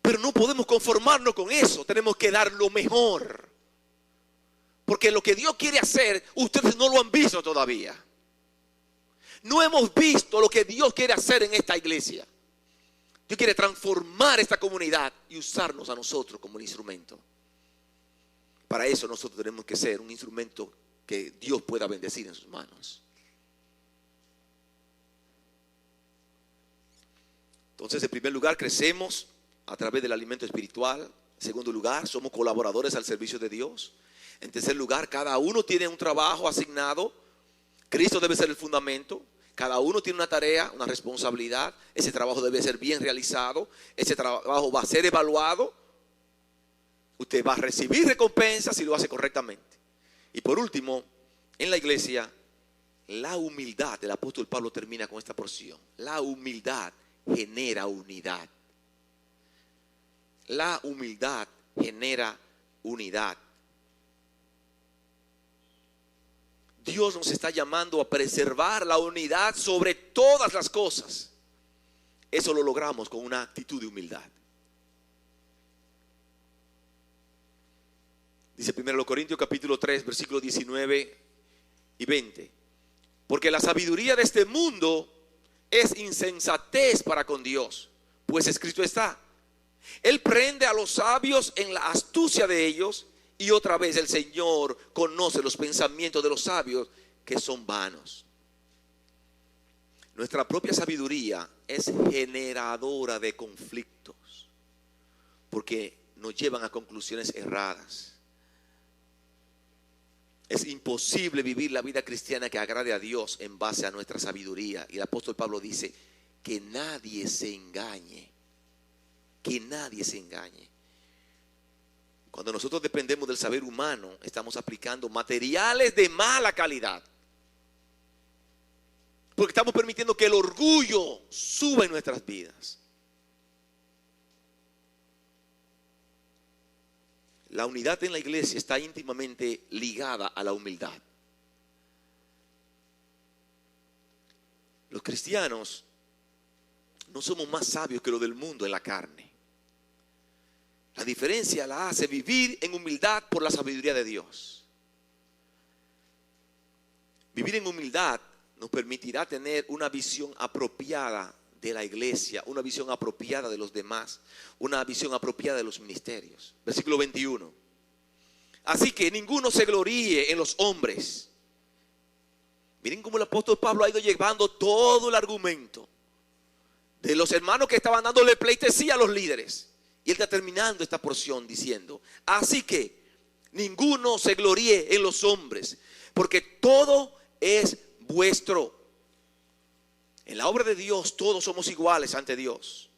Pero no podemos conformarnos con eso. Tenemos que dar lo mejor Porque lo que Dios quiere hacer, ustedes no lo han visto todavía. No hemos visto lo que Dios quiere hacer en esta iglesia. Dios quiere transformar esta comunidad y usarnos a nosotros como un instrumento. Para eso nosotros tenemos que ser un instrumento que Dios pueda bendecir en sus manos. Entonces, en primer lugar, crecemos a través del alimento espiritual. En segundo lugar, somos colaboradores al servicio de Dios. En tercer lugar, cada uno tiene un trabajo asignado. Cristo debe ser el fundamento. Cada uno tiene una tarea, una responsabilidad. Ese trabajo debe ser bien realizado. Ese trabajo va a ser evaluado. Usted va a recibir recompensas si lo hace correctamente. Y por último, en la iglesia, la humildad. El apóstol Pablo termina con esta porción. La humildad genera unidad. La humildad genera unidad. Dios nos está llamando a preservar la unidad sobre todas las cosas. Eso lo logramos con una actitud de humildad. Dice 1 Corintios capítulo 3, versículos 19 y 20. Porque la sabiduría de este mundo es insensatez para con Dios. Pues escrito está: Él prende a los sabios en la astucia de ellos. Y otra vez el Señor conoce los pensamientos de los sabios, que son vanos. Nuestra propia sabiduría es generadora de conflictos, porque nos llevan a conclusiones erradas. Es imposible vivir la vida cristiana que agrade a Dios en base a nuestra sabiduría. Y el apóstol Pablo dice que nadie se engañe. Que nadie se engañe. Cuando nosotros dependemos del saber humano, estamos aplicando materiales de mala calidad. Porque estamos permitiendo que el orgullo suba en nuestras vidas. La unidad en la iglesia está íntimamente ligada a la humildad. Los cristianos no somos más sabios que los del mundo en la carne. La diferencia la hace vivir en humildad por la sabiduría de Dios. Vivir en humildad nos permitirá tener una visión apropiada de la iglesia, una visión apropiada de los demás, una visión apropiada de los ministerios. Versículo 21. Así que ninguno se gloríe en los hombres. Miren cómo el apóstol Pablo ha ido llevando todo el argumento de los hermanos que estaban dándole pleitesía a los líderes. Y él está terminando esta porción diciendo: así que ninguno se gloríe en los hombres, porque todo es vuestro. En la obra de Dios todos somos iguales ante Dios.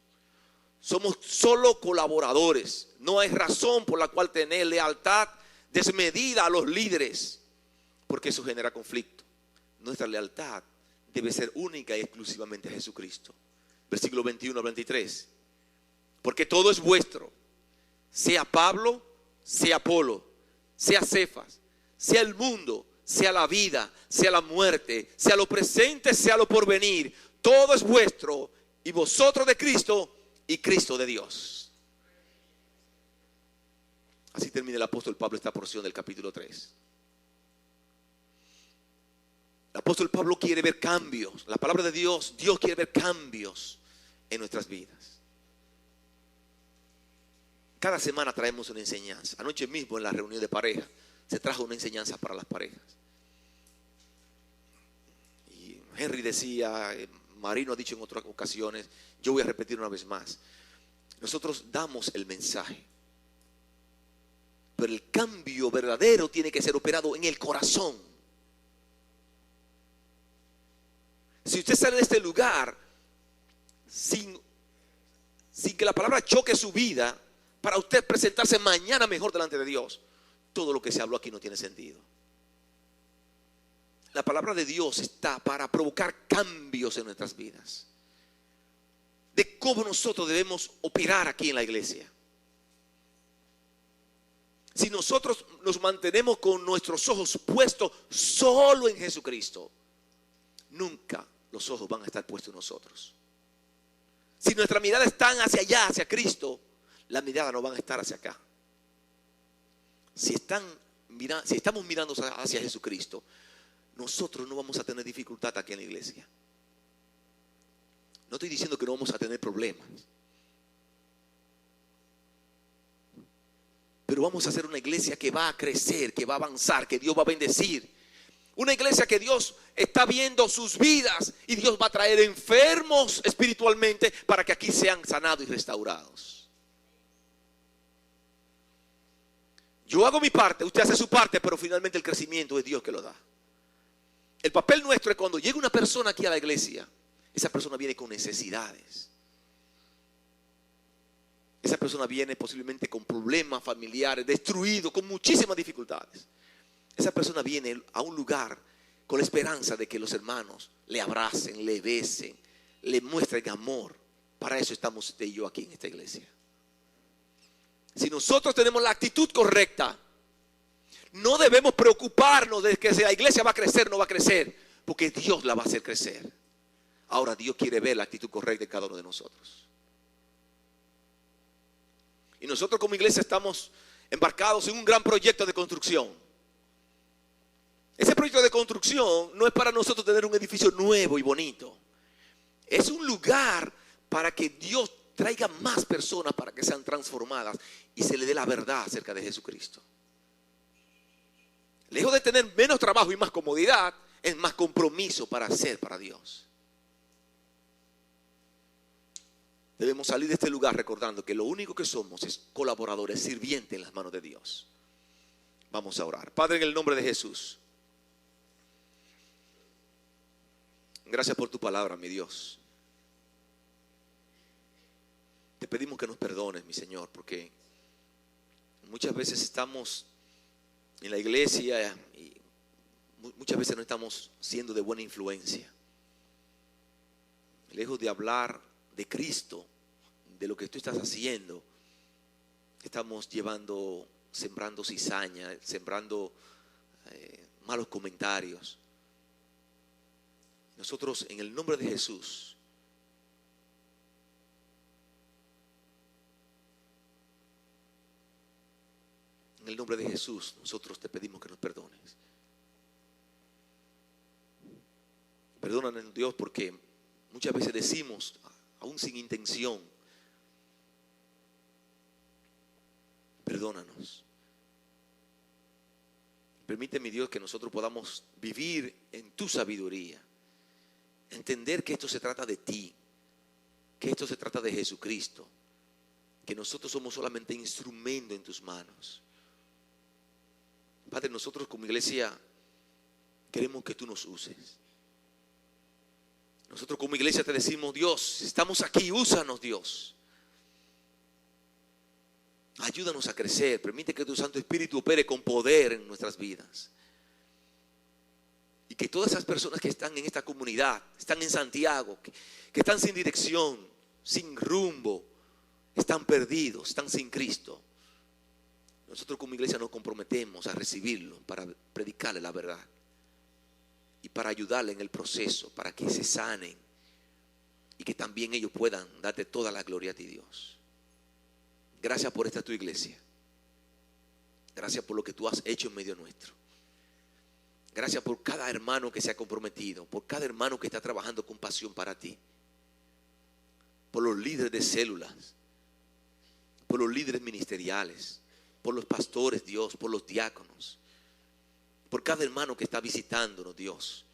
Somos solo colaboradores. No hay razón por la cual tener lealtad desmedida a los líderes, porque eso genera conflicto. Nuestra lealtad debe ser única y exclusivamente a Jesucristo. Versículo 21 al 23. Porque todo es vuestro, sea Pablo, sea Apolo, sea Cefas, sea el mundo, sea la vida, sea la muerte, sea lo presente, sea lo porvenir. Todo es vuestro, y vosotros de Cristo y Cristo de Dios. Así termina el apóstol Pablo esta porción del capítulo 3. El apóstol Pablo quiere ver cambios. La palabra de Dios, Dios quiere ver cambios en nuestras vidas. Cada semana traemos una enseñanza. Anoche mismo en la reunión de pareja se trajo una enseñanza para las parejas. Y Henry decía, Marino ha dicho en otras ocasiones, yo voy a repetir una vez más. Nosotros damos el mensaje, pero el cambio verdadero tiene que ser operado en el corazón. Si usted sale de este lugar sin que la palabra choque su vida, para usted presentarse mañana mejor delante de Dios, todo lo que se habló aquí no tiene sentido. La palabra de Dios está para provocar cambios en nuestras vidas, de cómo nosotros debemos operar aquí en la iglesia. Si nosotros nos mantenemos con nuestros ojos puestos solo en Jesucristo, nunca los ojos van a estar puestos en nosotros. Si nuestra mirada está hacia allá, hacia Cristo, la mirada no van a estar hacia acá. Si están si estamos mirando hacia Jesucristo, nosotros no vamos a tener dificultad aquí en la iglesia. No estoy diciendo que no vamos a tener problemas, pero vamos a hacer una iglesia que va a crecer, que va a avanzar, que Dios va a bendecir. Una iglesia que Dios está viendo sus vidas y Dios va a traer enfermos espiritualmente para que aquí sean sanados y restaurados. Yo hago mi parte, usted hace su parte, pero finalmente el crecimiento es Dios que lo da. El papel nuestro es cuando llega una persona aquí a la iglesia, esa persona viene con necesidades. Esa persona viene posiblemente con problemas familiares, destruido, con muchísimas dificultades. Esa persona viene a un lugar con la esperanza de que los hermanos le abracen, le besen, le muestren amor. Para eso estamos usted y yo aquí en esta iglesia. Si nosotros tenemos la actitud correcta, no debemos preocuparnos de que si la iglesia va a crecer o no va a crecer, porque Dios la va a hacer crecer. Ahora Dios quiere ver la actitud correcta de cada uno de nosotros. Y nosotros como iglesia estamos embarcados en un gran proyecto de construcción. Ese proyecto de construcción no es para nosotros tener un edificio nuevo y bonito. Es un lugar para que Dios traiga más personas para que sean transformadas y se le dé la verdad acerca de Jesucristo. Lejos de tener menos trabajo y más comodidad, es más compromiso para hacer para Dios. Debemos salir de este lugar recordando que lo único que somos es colaboradores, sirvientes en las manos de Dios. Vamos a orar. Padre, en el nombre de Jesús, gracias por tu palabra, mi Dios. Te pedimos que nos perdones, mi Señor, porque muchas veces estamos en la iglesia y muchas veces no estamos siendo de buena influencia. Lejos de hablar de Cristo, de lo que tú estás haciendo, estamos sembrando cizaña, sembrando malos comentarios. Nosotros, en el nombre de Jesús, en el nombre de Jesús, nosotros te pedimos que nos perdones. Perdónanos, Dios, porque muchas veces decimos, aún sin intención, perdónanos. Permite, mi Dios, que nosotros podamos vivir en tu sabiduría. Entender que esto se trata de ti, que esto se trata de Jesucristo, que nosotros somos solamente instrumento en tus manos. Padre, nosotros como iglesia queremos que tú nos uses. Nosotros como iglesia te decimos, Dios, estamos aquí, úsanos, Dios. Ayúdanos a crecer, permite que tu Santo Espíritu opere con poder en nuestras vidas. Y que todas esas personas que están en esta comunidad, están en Santiago, que están sin dirección, sin rumbo, están perdidos, están sin Cristo. Nosotros como iglesia nos comprometemos a recibirlo para predicarle la verdad. Y para ayudarle en el proceso, para que se sanen. Y que también ellos puedan darte toda la gloria a ti, Dios. Gracias por esta tu iglesia. Gracias por lo que tú has hecho en medio nuestro. Gracias por cada hermano que se ha comprometido, por cada hermano que está trabajando con pasión para ti, por los líderes de células, por los líderes ministeriales, por los pastores, Dios, por los diáconos, por cada hermano que está visitándonos, Dios.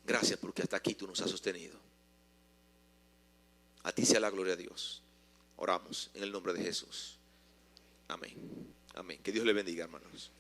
Gracias porque hasta aquí tú nos has sostenido. A ti sea la gloria a Dios. Oramos en el nombre de Jesús. Amén. Amén. Que Dios le bendiga, hermanos.